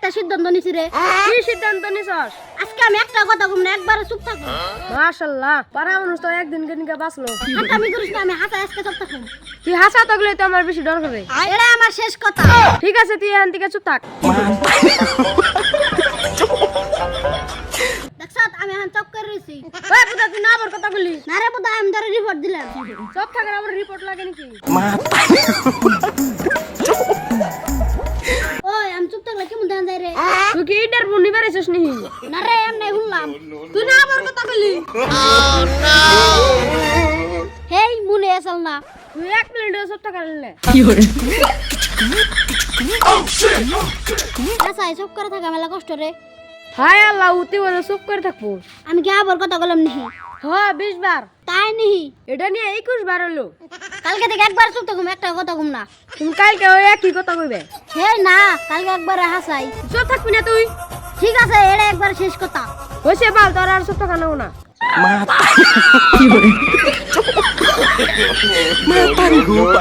একটা সিদ্ধান্ত নিছি রে। কি সিদ্ধান্ত নিছস? আজকে আমি একটা কথা কম না, একবারে চুপ থাকবো। মাশাআল্লাহ, পারা মানুষ তো একদিন কেনিকা বাঁচলো। আমি করিস না, আমি হাসা আজকে চুপ থাকবো। তুই হাসা থাকলে তো আমার বেশি ডর করে। এটা আমার শেষ কথা। ঠিক আছে, তুই এখান থেকে চুপ থাক। দেখছত আমি এখন চুপ করে রইছি। ওই পুতা, তুই না আমার কথা বলি। না রে বুদা, আমি তোরে রিপোর্ট দিলাম। সব থাকার আবার রিপোর্ট লাগে নাকি? ওই আমি চুপ থাকলে কেমন ধ্যান যায় রে? তুই কি ইটার বুনি বেড়েছিস নি? না রে, এমনি শুনলাম। তুই না আমার কথা বলি। হেই মনে আসল না। তুই 1 মিনিট চুপ থাকার লে। আচ্ছা চুপ করে থাকা মেলা কষ্ট রে। হায় আল্লাহ, তুই বলে চুপ করে থাকবো। আমি কি আবার কথা বললাম নাহি? হ্যাঁ, 20 বার। তাই নাহি? এটা নিয়ে 21 বার হলো। কালকে থেকে একবার চুপ থাকুম, একটা কথা কম না। তুমি কালকে ওই একই কথা কইবে। হে না, কালকে একবার হাসাই। চুপ থাকবি না তুই? ঠিক আছে, এটা একবার শেষ কথা। হইছে বাল, তোর আর চুপ থাকা নেও না। Matarin ko ba?